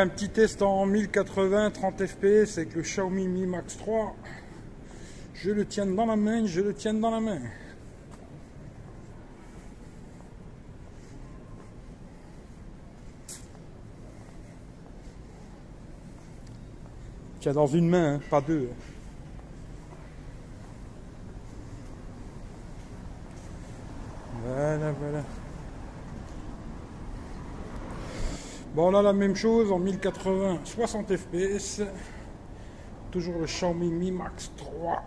un petit test en 1080 30 fps avec le Xiaomi Mi Max 3. Je le tiens dans la main, je le tiens dans la main. Tiens dans une main, hein, pas deux. Voilà, voilà. Bon, là, la même chose en 1080 60 fps. Toujours le Xiaomi Mi Max 3.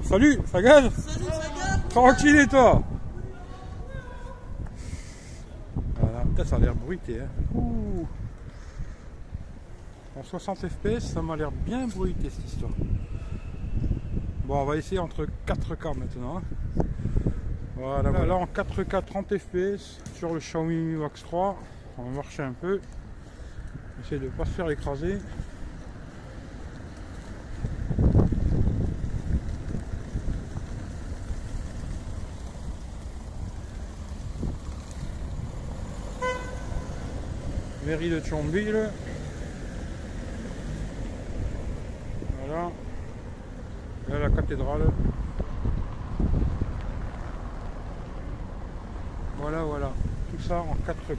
Salut, ça gage? Salut, ça gage? Tranquille et toi? Voilà, peut-être ça a l'air bruité. Hein. Ouh. En 60 fps, ça m'a l'air bien bruité cette histoire. Bon, on va essayer entre 4K maintenant. Hein. Voilà, voilà, là en 4K 30 fps sur le Xiaomi Mi Max 3. On va marcher un peu. Essayer de ne pas se faire écraser. Mairie de Thionville. Voilà. Là la cathédrale. Voilà, voilà. Tout ça en 4K.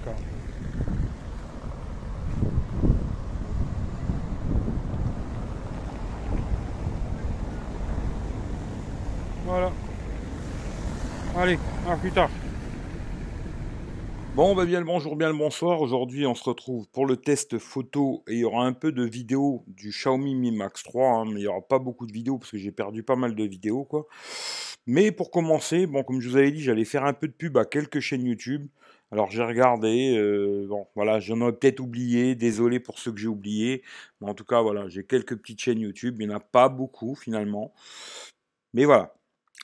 Voilà. Allez, à plus tard. Bon, bien le bonjour, bien le bonsoir. Aujourd'hui, on se retrouve pour le test photo et il y aura un peu de vidéos du Xiaomi Mi Max 3, hein, mais il n'y aura pas beaucoup de vidéos parce que j'ai perdu pas mal de vidéos, quoi. Mais pour commencer, bon, comme je vous avais dit, j'allais faire un peu de pub à quelques chaînes YouTube. Alors j'ai regardé, bon, voilà, j'en ai peut-être oublié, désolé pour ceux que j'ai oubliés. Mais en tout cas, voilà, j'ai quelques petites chaînes YouTube, il n'y en a pas beaucoup finalement. Mais voilà.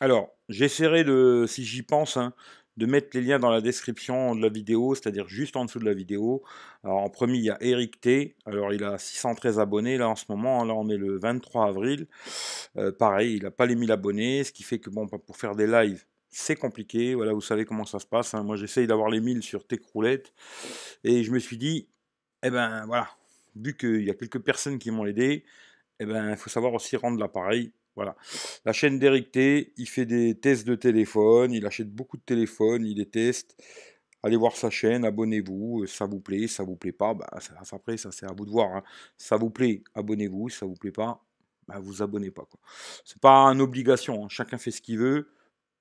Alors, j'essaierai de, si j'y pense, hein, de mettre les liens dans la description de la vidéo, c'est-à-dire juste en dessous de la vidéo. Alors en premier, il y a Eric T. Alors il a 613 abonnés là en ce moment. Là on est le 23 avril. Pareil, il n'a pas les 1000 abonnés, ce qui fait que bon, pour faire des lives, c'est compliqué. Voilà, vous savez comment ça se passe. Hein. Moi j'essaye d'avoir les 1000 sur Techroulette. Et je me suis dit, eh ben voilà, vu qu'il y a quelques personnes qui m'ont aidé, eh ben il faut savoir aussi rendre l'appareil. Voilà. La chaîne d'Eric T, il fait des tests de téléphone, il achète beaucoup de téléphones, il les teste. Allez voir sa chaîne, abonnez-vous, ça vous plaît pas, bah, après ça c'est à vous de voir. Hein. Ça vous plaît, abonnez-vous, ça vous plaît pas, bah, vous abonnez pas. C'est pas une obligation, hein. Chacun fait ce qu'il veut.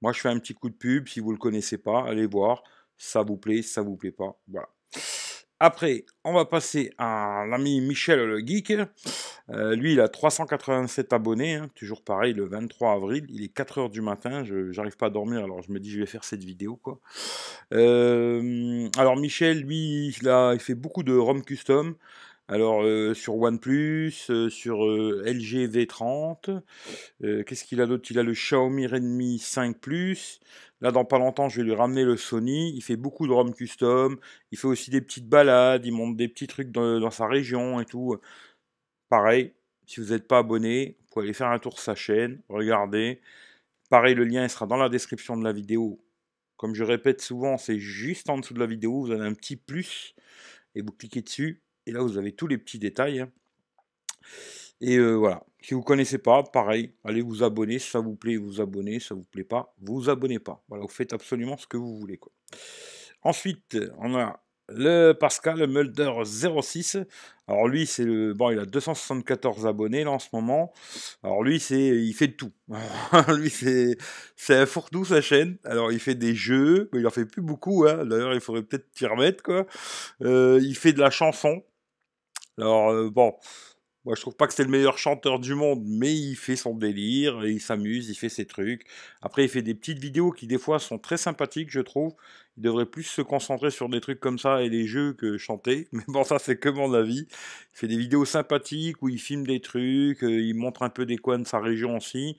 Moi je fais un petit coup de pub, si vous le connaissez pas, allez voir, ça vous plaît pas, voilà. Après, on va passer à l'ami Michel le Geek. Lui, il a 387 abonnés, hein, toujours pareil, le 23 avril. Il est 4 heures du matin, je n'arrive pas à dormir, alors je me dis je vais faire cette vidéo, quoi. Alors Michel, lui, il fait beaucoup de ROM custom. Alors sur OnePlus, sur LG V30, qu'est-ce qu'il a d'autre? Il a le Xiaomi Redmi 5 Plus. Là, dans pas longtemps, je vais lui ramener le Sony. Il fait beaucoup de ROM custom. Il fait aussi des petites balades. Il monte des petits trucs dans sa région et tout. Pareil, si vous n'êtes pas abonné, vous pouvez aller faire un tour sur sa chaîne, regardez. Pareil, le lien il sera dans la description de la vidéo. Comme je répète souvent, c'est juste en dessous de la vidéo. Vous avez un petit plus et vous cliquez dessus. Et là, vous avez tous les petits détails. Hein. Et voilà. Si vous ne connaissez pas, pareil, allez vous abonner. Si ça vous plaît, vous abonnez. Si ça vous plaît pas, vous abonnez pas. Voilà, vous faites absolument ce que vous voulez. Quoi. Ensuite, on a le Pascal Mulder 06. Alors lui, c'est le bon, il a 274 abonnés là en ce moment. Alors lui, il fait de tout. Lui, c'est un fourre-tout sa chaîne. Alors il fait des jeux, mais il en fait plus beaucoup. Hein. D'ailleurs, il faudrait peut-être t'y remettre quoi. Il fait de la chanson. Alors bon. Moi, je trouve pas que c'est le meilleur chanteur du monde, mais il fait son délire, il s'amuse, il fait ses trucs. Après, il fait des petites vidéos qui, des fois, sont très sympathiques, je trouve. Il devrait plus se concentrer sur des trucs comme ça et des jeux que chanter. Mais bon, ça, c'est que mon avis. Il fait des vidéos sympathiques où il filme des trucs, il montre un peu des coins de sa région aussi.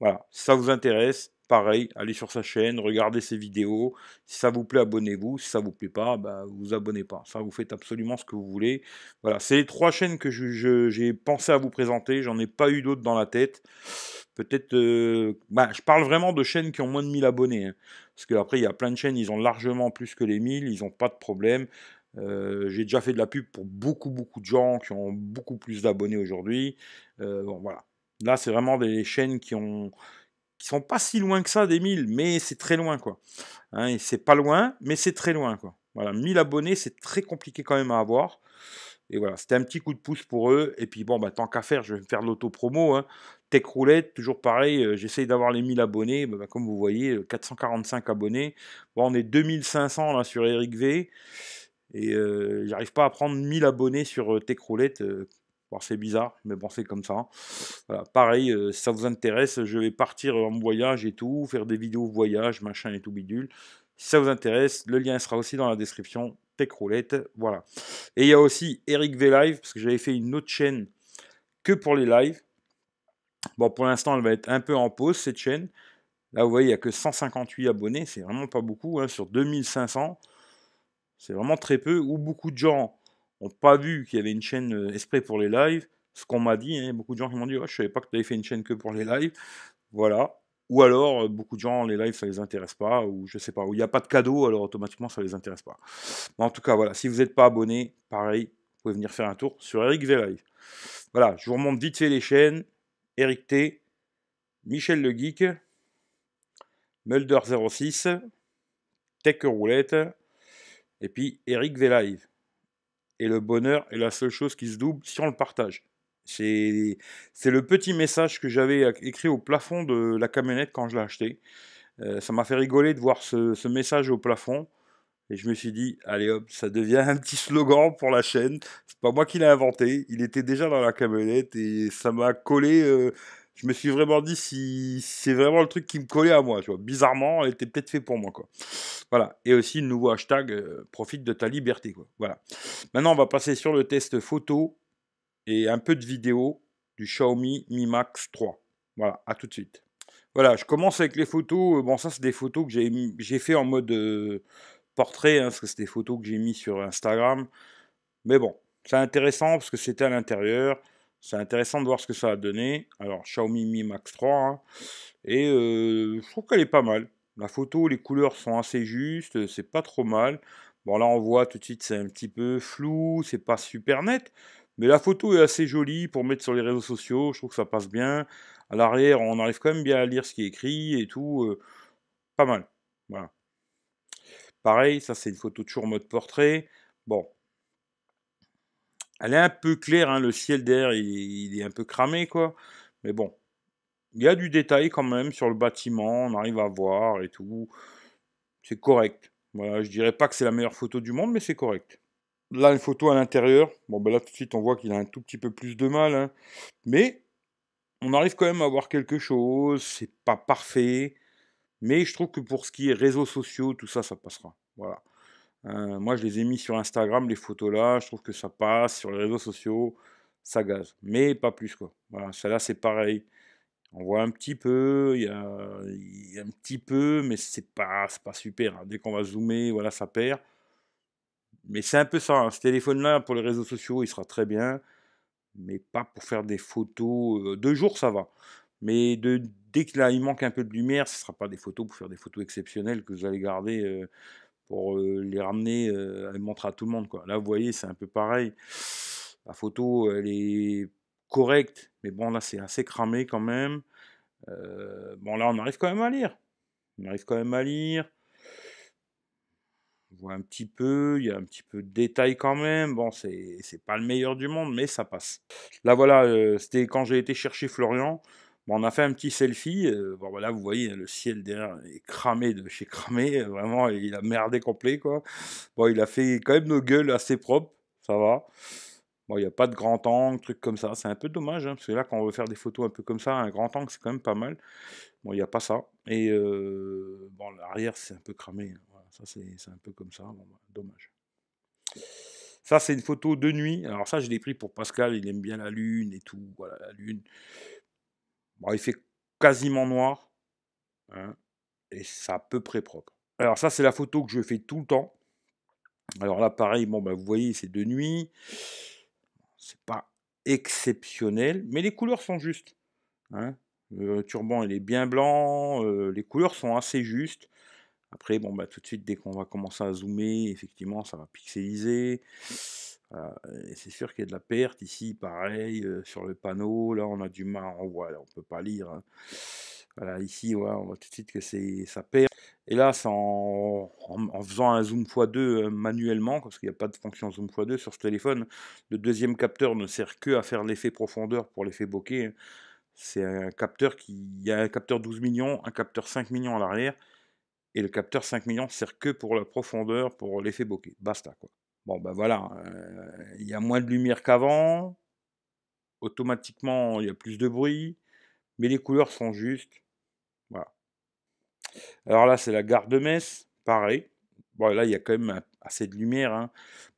Voilà, si ça vous intéresse, pareil, allez sur sa chaîne, regardez ses vidéos. Si ça vous plaît, abonnez-vous. Si ça vous plaît pas, bah, vous abonnez pas. Ça, vous faites absolument ce que vous voulez. Voilà, c'est les 3 chaînes que j'ai pensé à vous présenter. J'en ai pas eu d'autres dans la tête. Peut-être, je parle vraiment de chaînes qui ont moins de 1000 abonnés, hein, parce qu'après il y a plein de chaînes, ils ont largement plus que les 1000, ils ont pas de problème. J'ai déjà fait de la pub pour beaucoup, beaucoup de gens qui ont beaucoup plus d'abonnés aujourd'hui. Bon voilà. Là, c'est vraiment des chaînes qui sont pas si loin que ça des 1000, mais c'est très loin, quoi. Hein, et c'est pas loin, mais c'est très loin, quoi. Voilà, 1000 abonnés, c'est très compliqué quand même à avoir. Et voilà, c'était un petit coup de pouce pour eux. Et puis bon, bah, tant qu'à faire, je vais me faire de l'auto-promo, hein. Tech Roulette, toujours pareil, j'essaye d'avoir les 1000 abonnés. Bah, comme vous voyez, 445 abonnés. Bon, on est 2500 là sur Eric V. Et j'arrive pas à prendre 1000 abonnés sur Tech Roulette. Bon, c'est bizarre, mais bon, c'est comme ça. Voilà, pareil, si ça vous intéresse, je vais partir en voyage et tout, faire des vidéos voyage, machin et tout bidule. Si ça vous intéresse, le lien sera aussi dans la description. Tech Roulette, voilà. Et il y a aussi Eric V Live, parce que j'avais fait une autre chaîne que pour les lives. Bon, pour l'instant, elle va être un peu en pause, cette chaîne. Là, vous voyez, il n'y a que 158 abonnés, c'est vraiment pas beaucoup, hein, sur 2500. C'est vraiment très peu, ou beaucoup de gens n'ont pas vu qu'il y avait une chaîne exprès pour les lives. Ce qu'on m'a dit, hein, beaucoup de gens qui m'ont dit, oh, je savais pas que tu avais fait une chaîne que pour les lives. Voilà. Ou alors, beaucoup de gens, les lives, ça les intéresse pas, ou je sais pas, ou il n'y a pas de cadeau, alors automatiquement, ça les intéresse pas. Mais en tout cas, voilà, si vous n'êtes pas abonné, pareil, vous pouvez venir faire un tour sur Eric V Live. Voilà, je vous remonte vite fait les chaînes. Eric T, Michel le Geek, Mulder06, Tech Roulette, et puis Eric V Live. Et le bonheur est la seule chose qui se double si on le partage. C'est le petit message que j'avais écrit au plafond de la camionnette quand je l'ai acheté. Ça m'a fait rigoler de voir ce message au plafond. Et je me suis dit, allez hop, ça devient un petit slogan pour la chaîne. C'est pas moi qui l'ai inventé. Il était déjà dans la camionnette et ça m'a collé. Je me suis vraiment dit si c'est vraiment le truc qui me collait à moi. Tu vois. Bizarrement, elle était peut-être fait pour moi, quoi. Voilà. Et aussi le nouveau hashtag profite de ta liberté, quoi. Voilà. Maintenant, on va passer sur le test photo et un peu de vidéo du Xiaomi Mi Max 3. Voilà. À tout de suite. Voilà, je commence avec les photos. Bon, ça, c'est des photos que j'ai fait en mode portrait, hein, parce que c'est des photos que j'ai mis sur Instagram. Mais bon, c'est intéressant parce que c'était à l'intérieur. C'est intéressant de voir ce que ça a donné. Alors, Xiaomi Mi Max 3. Hein, et je trouve qu'elle est pas mal. La photo, les couleurs sont assez justes. C'est pas trop mal. Bon, là, on voit tout de suite, c'est un petit peu flou. C'est pas super net. Mais la photo est assez jolie pour mettre sur les réseaux sociaux. Je trouve que ça passe bien. À l'arrière, on arrive quand même bien à lire ce qui est écrit et tout. Pas mal. Voilà. Pareil, ça c'est une photo toujours mode portrait. Bon, elle est un peu claire, hein, le ciel derrière il est un peu cramé quoi. Mais bon, il y a du détail quand même sur le bâtiment, on arrive à voir et tout. C'est correct. Voilà, je dirais pas que c'est la meilleure photo du monde, mais c'est correct. Là, une photo à l'intérieur. Bon, ben là tout de suite on voit qu'il a un tout petit peu plus de mal, hein. Mais on arrive quand même à voir quelque chose. C'est pas parfait, mais je trouve que pour ce qui est réseaux sociaux, tout ça, ça passera. Voilà. Moi, je les ai mis sur Instagram, les photos là, je trouve que ça passe. Sur les réseaux sociaux, ça gaze. Mais pas plus, quoi. Voilà, celle-là, c'est pareil. On voit un petit peu, il y a un petit peu, mais c'est pas super, hein. Dès qu'on va zoomer, voilà, ça perd. Mais c'est un peu ça, hein. Ce téléphone-là, pour les réseaux sociaux, il sera très bien, mais pas pour faire des photos. 2 jours, ça va. Mais dès que là, il manque un peu de lumière, ce ne sera pas des photos pour faire des photos exceptionnelles que vous allez garder pour les ramener, à montrer à tout le monde, quoi. Là, vous voyez, c'est un peu pareil. La photo, elle est correcte, mais bon, là, c'est assez cramé quand même. Bon, là, on arrive quand même à lire. On arrive quand même à lire. On voit un petit peu, il y a un petit peu de détails quand même. Bon, c'est pas le meilleur du monde, mais ça passe. Là, voilà, c'était quand j'ai été chercher Florian. Bon, on a fait un petit selfie. Bon, voilà, vous voyez, le ciel derrière est cramé de chez cramé. Vraiment, il a merdé complet, quoi. Bon, il a fait quand même nos gueules assez propres. Ça va. Bon, il n'y a pas de grand angle, truc comme ça. C'est un peu dommage, hein, parce que là, quand on veut faire des photos un peu comme ça, un grand angle, c'est quand même pas mal. Bon, il n'y a pas ça. Et bon, l'arrière, c'est un peu cramé, hein. Voilà, ça, c'est un peu comme ça. Bon, bah, dommage. Ça, c'est une photo de nuit. Alors ça, je l'ai pris pour Pascal. Il aime bien la lune et tout. Voilà, la lune. Bon, il fait quasiment noir, hein, et c'est à peu près propre. Alors ça, c'est la photo que je fais tout le temps. Alors là, pareil, bon, bah, vous voyez, c'est de nuit. C'est pas exceptionnel, mais les couleurs sont justes, hein. Le turban, il est bien blanc, les couleurs sont assez justes. Après, bon, bah, tout de suite, dès qu'on va commencer à zoomer, effectivement, ça va pixeliser. Voilà, et c'est sûr qu'il y a de la perte ici, pareil, sur le panneau. Là, on a du mal, on voit, là, on peut pas lire, hein. Voilà, ici, ouais, on voit tout de suite que ça perd. Et là, c'est en faisant un zoom x2 manuellement, parce qu'il n'y a pas de fonction zoom x2 sur ce téléphone. Le deuxième capteur ne sert que à faire l'effet profondeur pour l'effet bokeh, hein. C'est un capteur il y a un capteur 12 millions, un capteur 5 millions à l'arrière, et le capteur 5 millions sert que pour la profondeur, pour l'effet bokeh. Basta, quoi. Bon, ben voilà, il y a moins de lumière qu'avant, automatiquement, il y a plus de bruit, mais les couleurs sont justes. Voilà. Alors là, c'est la gare de Metz, pareil. Bon, là, il y a quand même assez de lumière, hein.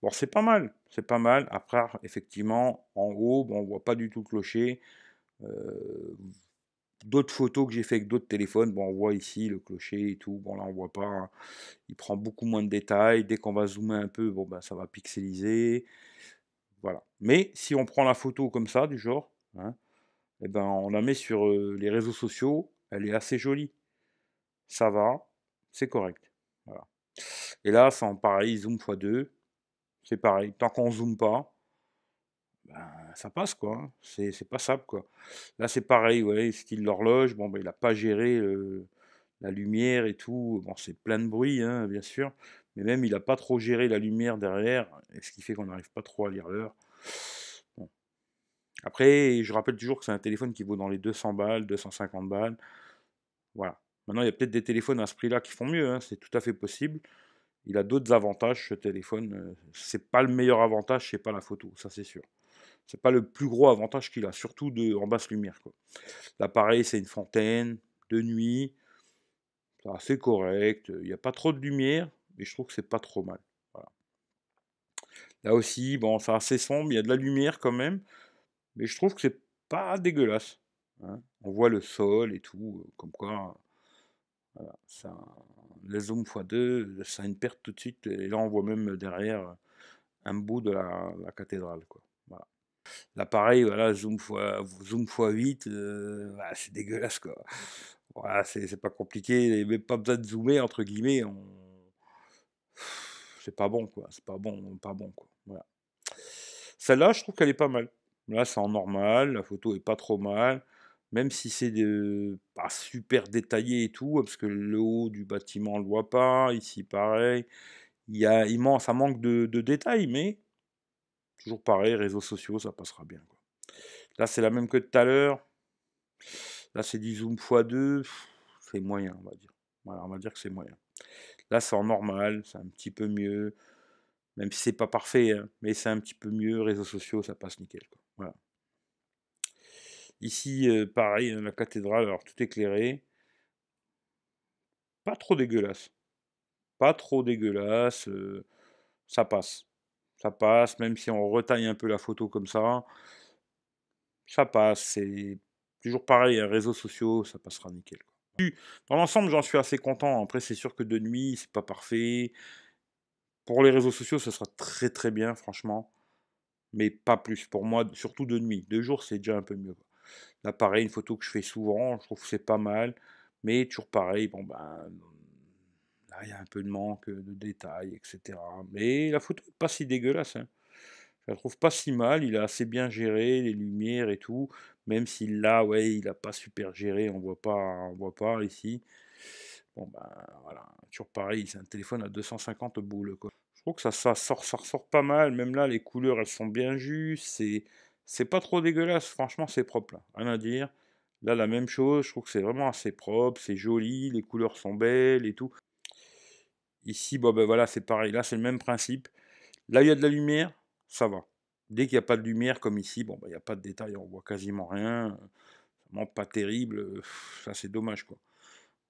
Bon, c'est pas mal, c'est pas mal. Après, effectivement, en haut, bon, on voit pas du tout le clocher. Euh, D'autres photos que j'ai fait avec d'autres téléphones, bon, on voit ici le clocher et tout. Bon, là, on voit pas, hein. Il prend beaucoup moins de détails. Dès qu'on va zoomer un peu, bon, ben, ça va pixeliser. Voilà. Mais si on prend la photo comme ça, du genre, hein, eh ben, on la met sur les réseaux sociaux, elle est assez jolie. Ça va, c'est correct. Voilà. Et là, c'est en pareil, zoom x2, c'est pareil. Tant qu'on zoome pas, ben, ça passe quoi, hein. C'est passable quoi. Là, c'est pareil, ouais, style l'horloge. Bon, ben, il a pas géré la lumière et tout. Bon, c'est plein de bruit, hein, bien sûr. Mais même, il a pas trop géré la lumière derrière, et ce qui fait qu'on n'arrive pas trop à lire l'heure. Bon. Après, je rappelle toujours que c'est un téléphone qui vaut dans les 200 balles, 250 balles. Voilà. Maintenant, il y a peut-être des téléphones à ce prix-là qui font mieux, hein, c'est tout à fait possible. Il a d'autres avantages, ce téléphone. C'est pas le meilleur avantage, c'est pas la photo, ça c'est sûr. C'est pas le plus gros avantage qu'il a, surtout en basse lumière, quoi. L'appareil, c'est une fontaine, de nuit, c'est assez correct. Il n'y a pas trop de lumière, mais je trouve que c'est pas trop mal. Voilà. Là aussi, bon, c'est assez sombre, il y a de la lumière quand même, mais je trouve que c'est pas dégueulasse, hein. On voit le sol et tout, comme quoi, voilà, le zoom x2, ça a une perte tout de suite, et là on voit même derrière un bout de la cathédrale, quoi. Voilà. L'appareil, voilà, zoom x8, bah, c'est dégueulasse, quoi. Voilà, c'est pas compliqué, il y a même pas besoin de zoomer, entre guillemets, c'est pas bon, quoi. C'est pas bon, pas bon, quoi. Voilà. Celle-là, je trouve qu'elle est pas mal. Là, c'est en normal, la photo est pas trop mal, même si c'est pas super détaillé et tout, parce que le haut du bâtiment, on le voit pas. Ici, pareil. Ça manque de détails, mais toujours pareil, réseaux sociaux, ça passera bien, quoi. Là, c'est la même que tout à l'heure. Là, c'est du zoom x2. C'est moyen, on va dire. Voilà, on va dire que c'est moyen. Là, c'est en normal, c'est un petit peu mieux. Même si c'est pas parfait, hein, mais c'est un petit peu mieux. Réseaux sociaux, ça passe nickel, quoi. Voilà. Ici, pareil, hein, la cathédrale, alors tout éclairé. Pas trop dégueulasse. Pas trop dégueulasse. Ça passe. Ça passe, même si on retaille un peu la photo comme ça passe. C'est toujours pareil, hein, réseaux sociaux, ça passera nickel, quoi. Dans l'ensemble, j'en suis assez content. Après, c'est sûr que de nuit, c'est pas parfait. Pour les réseaux sociaux, ce sera très très bien, franchement. Mais pas plus. Pour moi, surtout de nuit. De jour, c'est déjà un peu mieux, quoi. Là, pareil, une photo que je fais souvent, je trouve que c'est pas mal. Mais toujours pareil, bon ben, là, il y a un peu de manque de détails, etc. Mais la photo n'est pas si dégueulasse, hein. Je la trouve pas si mal, il a assez bien géré les lumières et tout, même si là, ouais, il a pas super géré, on voit pas ici. Bon ben voilà, toujours pareil, c'est un téléphone à 250 boules, quoi. Je trouve que ça ressort pas mal, même là, les couleurs, elles sont bien justes, c'est pas trop dégueulasse, franchement, c'est propre, là, rien à dire. Là, la même chose, je trouve que c'est vraiment assez propre, c'est joli, les couleurs sont belles et tout. Ici, bon ben voilà, c'est pareil, là, c'est le même principe. Là, il y a de la lumière, ça va. Dès qu'il n'y a pas de lumière, comme ici, bon ben, il n'y a pas de détails, on voit quasiment rien. Vraiment pas terrible, ça c'est dommage, quoi.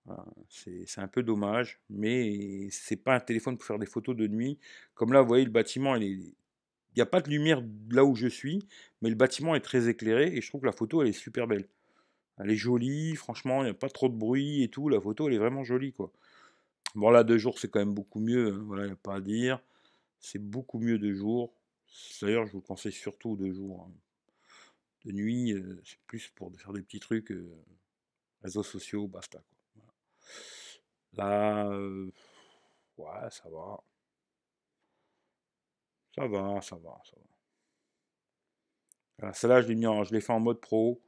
Voilà, c'est un peu dommage, mais c'est pas un téléphone pour faire des photos de nuit. Comme là, vous voyez, le bâtiment, il n'y a pas de lumière là où je suis, mais le bâtiment est très éclairé et je trouve que la photo, elle est super belle. Elle est jolie, franchement, il n'y a pas trop de bruit et tout. La photo, elle est vraiment jolie, quoi. Bon, là, de jour, c'est quand même beaucoup mieux, hein, voilà, il n'y a pas à dire. C'est beaucoup mieux de jour. D'ailleurs, je vous conseille surtout de jour, hein. De nuit, c'est plus pour faire des petits trucs. Réseaux sociaux, basta, quoi. Là, ouais, ça va. Ça va, ça va, ça va. Voilà, celle-là, je l'ai fait en mode pro.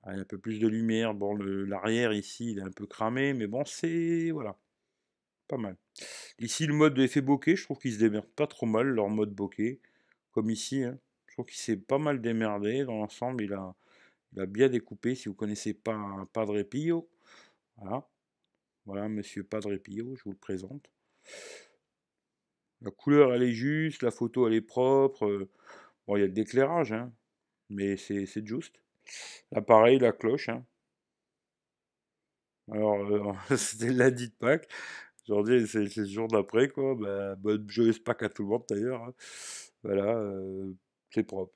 Ah, il y a un peu plus de lumière. Bon, l'arrière ici, il est un peu cramé, mais bon, c'est voilà, pas mal. Ici, le mode effet bokeh, je trouve qu'ils se démerdent pas trop mal, leur mode bokeh, comme ici, hein. Je trouve qu'il s'est pas mal démerdé dans l'ensemble. Il a bien découpé. Si vous connaissez pas Padre Pio, voilà, voilà, Monsieur Padre Pio, je vous le présente. La couleur, elle est juste, la photo, elle est propre. Bon, il y a de l'éclairage, hein, mais c'est juste. Là, pareil, la cloche, hein. Alors, c'était le lundi de Pâques. Aujourd'hui, c'est le jour d'après, quoi. Bah, bonne joyeuse Pâques à tout le monde, d'ailleurs, hein. Voilà, c'est propre.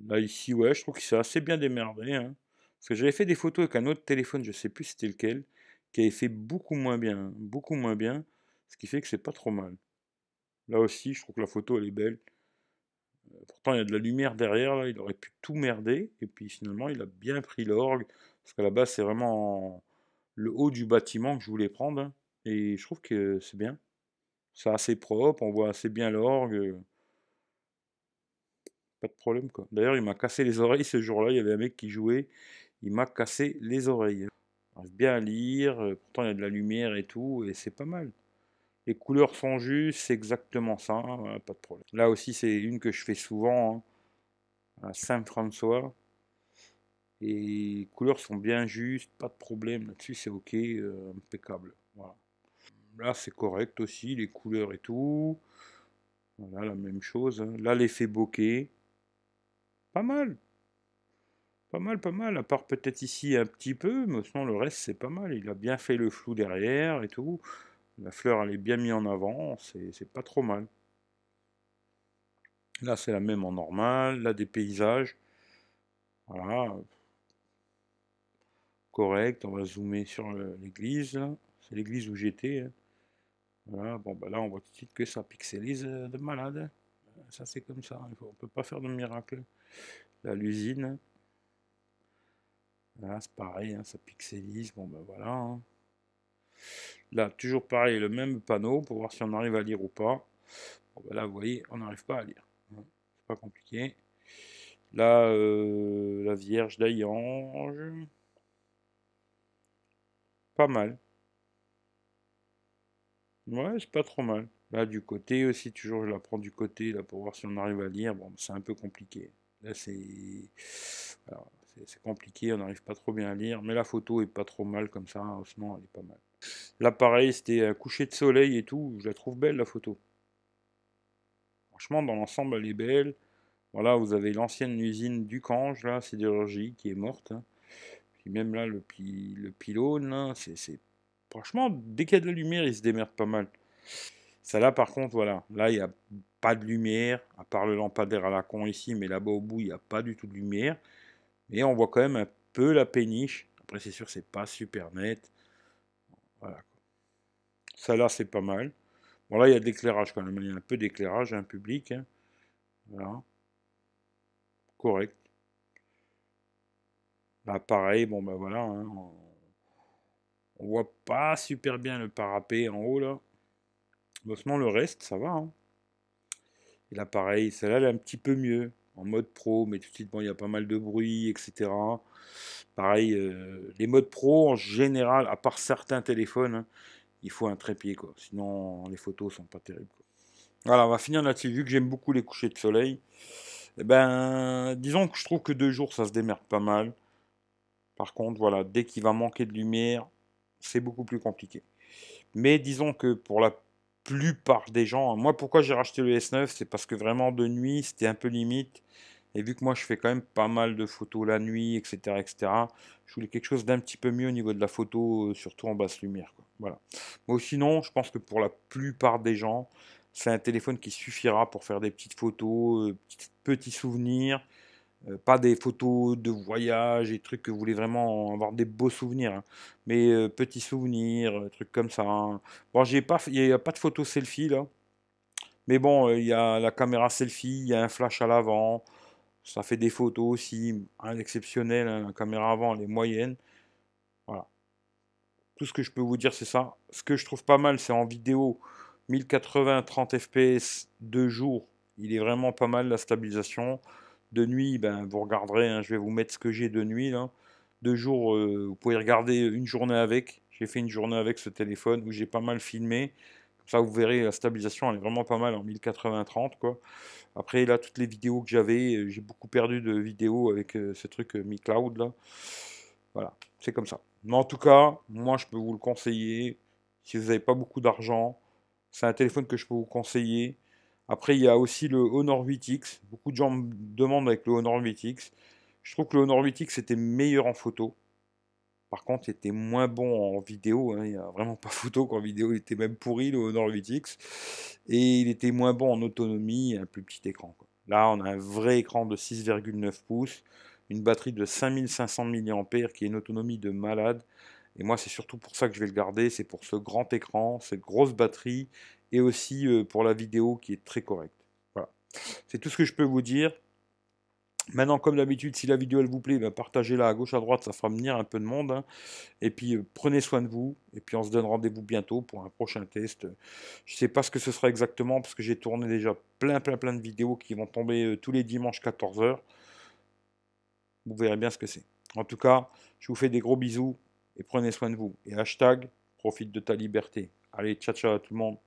Là, ici, ouais, je trouve que c'est assez bien démerdé, hein. Parce que j'avais fait des photos avec un autre téléphone, je sais plus c'était lequel, qui avait fait beaucoup moins bien, hein, beaucoup moins bien, ce qui fait que c'est pas trop mal. Là aussi, je trouve que la photo, elle est belle. Pourtant, il y a de la lumière derrière, là, il aurait pu tout merder, et puis finalement, il a bien pris l'orgue, parce qu'à la base, c'est vraiment le haut du bâtiment que je voulais prendre, hein, et je trouve que c'est bien. C'est assez propre, on voit assez bien l'orgue, pas de problème, quoi. D'ailleurs, il m'a cassé les oreilles ce jour-là, il y avait un mec qui jouait, il m'a cassé les oreilles. J'arrive bien à lire, pourtant il y a de la lumière et tout, et c'est pas mal. Les couleurs sont justes, c'est exactement ça, hein, pas de problème. Là aussi, c'est une que je fais souvent, hein, à Saint-François. Et les couleurs sont bien justes, pas de problème là-dessus, c'est ok, impeccable. Voilà. Là, c'est correct aussi, les couleurs et tout. Voilà, la même chose, hein. Là, l'effet bokeh, pas mal, pas mal, pas mal. À part peut-être ici un petit peu, mais sinon le reste, c'est pas mal. Il a bien fait le flou derrière et tout. La fleur, elle est bien mise en avant, c'est pas trop mal. Là, c'est la même en normal. Là, des paysages. Voilà, correct. On va zoomer sur l'église, là. C'est l'église où j'étais, hein. Voilà, bon, bah là, on voit tout de suite que ça pixelise de malade. Ça, c'est comme ça. On peut pas faire de miracle. Là, l'usine, là, c'est pareil, hein, ça pixelise. Bon, ben voilà, hein. Là, toujours pareil, le même panneau pour voir si on arrive à lire ou pas. Bon, ben là, vous voyez, on n'arrive pas à lire, hein. C'est pas compliqué. Là, la Vierge d'Ayange, pas mal. Ouais, c'est pas trop mal. Là, du côté aussi, toujours, je la prends du côté, là, pour voir si on arrive à lire. Bon, c'est un peu compliqué. Là, alors, c'est compliqué, on n'arrive pas trop bien à lire, mais la photo est pas trop mal comme ça, hein, sinon elle est pas mal. Là, pareil, c'était un coucher de soleil et tout, je la trouve belle, la photo. Franchement, dans l'ensemble, elle est belle. Voilà, vous avez l'ancienne usine Ducange, là, sidérurgie, qui est morte, hein. Puis même là, le pylône, là, franchement, dès qu'il y a de la lumière, il se démerde pas mal. Ça là, par contre, voilà. Là, il n'y a pas de lumière, à part le lampadaire à la con ici, mais là-bas au bout, il n'y a pas du tout de lumière. Mais on voit quand même un peu la péniche. Après, c'est sûr, c'est pas super net. Voilà. Ça là, c'est pas mal. Bon, là, il y a de l'éclairage quand même. Il y a un peu d'éclairage, un public, hein. Voilà. Correct. Là, pareil, bon, ben voilà, hein. On voit pas super bien le parapet en haut, là. Mais sinon, le reste, ça va, hein. Et là, pareil, celle-là, elle est un petit peu mieux. En mode pro, mais tout de suite, bon, il y a pas mal de bruit, etc. Pareil, les modes pro, en général, à part certains téléphones, hein, il faut un trépied, quoi. Sinon, les photos sont pas terribles, quoi. Voilà, on va finir là-dessus. Vu que j'aime beaucoup les couchers de soleil, eh ben, disons que je trouve que 2 jours, ça se démerde pas mal. Par contre, voilà, dès qu'il va manquer de lumière, c'est beaucoup plus compliqué. Mais disons que pour la plupart des gens, hein, moi pourquoi j'ai racheté le S9, c'est parce que vraiment de nuit, c'était un peu limite. Et vu que moi je fais quand même pas mal de photos la nuit, etc., etc., je voulais quelque chose d'un petit peu mieux au niveau de la photo, surtout en basse lumière, quoi. Voilà. Moi sinon, je pense que pour la plupart des gens, c'est un téléphone qui suffira pour faire des petites photos, petits souvenirs, pas des photos de voyage et trucs que vous voulez vraiment avoir des beaux souvenirs, hein. Mais petits souvenirs, trucs comme ça, hein. Bon, il n'y a pas de photo selfie là. Mais bon, il y a la caméra selfie, il y a un flash à l'avant. Ça fait des photos aussi, rien d'exceptionnel, hein, la caméra avant, elle est moyenne. Voilà. Tout ce que je peux vous dire, c'est ça. Ce que je trouve pas mal, c'est en vidéo 1080 30 fps 2 jours. Il est vraiment pas mal la stabilisation. De nuit, ben, vous regarderez, hein, je vais vous mettre ce que j'ai de nuit là. 2 jours, vous pouvez regarder une journée avec. J'ai fait une journée avec ce téléphone où j'ai pas mal filmé. Comme ça, vous verrez, la stabilisation, elle est vraiment pas mal en 1080 30 quoi. Après, là, toutes les vidéos que j'avais, j'ai beaucoup perdu de vidéos avec ce truc Mi Cloud là. Voilà, c'est comme ça. Mais en tout cas, moi, je peux vous le conseiller. Si vous n'avez pas beaucoup d'argent, c'est un téléphone que je peux vous conseiller. Après, il y a aussi le Honor 8X. Beaucoup de gens me demandent avec le Honor 8X. Je trouve que le Honor 8X était meilleur en photo. Par contre, il était moins bon en vidéo, hein. Il n'y a vraiment pas photo qu'en vidéo. Il était même pourri, le Honor 8X. Et il était moins bon en autonomie, un plus petit écran, quoi. Là, on a un vrai écran de 6,9 pouces, une batterie de 5500 mAh qui est une autonomie de malade. Et moi, c'est surtout pour ça que je vais le garder. C'est pour ce grand écran, cette grosse batterie et aussi pour la vidéo qui est très correcte. Voilà. C'est tout ce que je peux vous dire. Maintenant, comme d'habitude, si la vidéo elle vous plaît, ben, partagez-la à gauche, à droite, ça fera venir un peu de monde, hein. Et puis, prenez soin de vous. Et puis, on se donne rendez-vous bientôt pour un prochain test. Je ne sais pas ce que ce sera exactement parce que j'ai tourné déjà plein de vidéos qui vont tomber tous les dimanches 14 heures. Vous verrez bien ce que c'est. En tout cas, je vous fais des gros bisous et prenez soin de vous. Et hashtag profite de ta liberté. Allez, ciao ciao à tout le monde.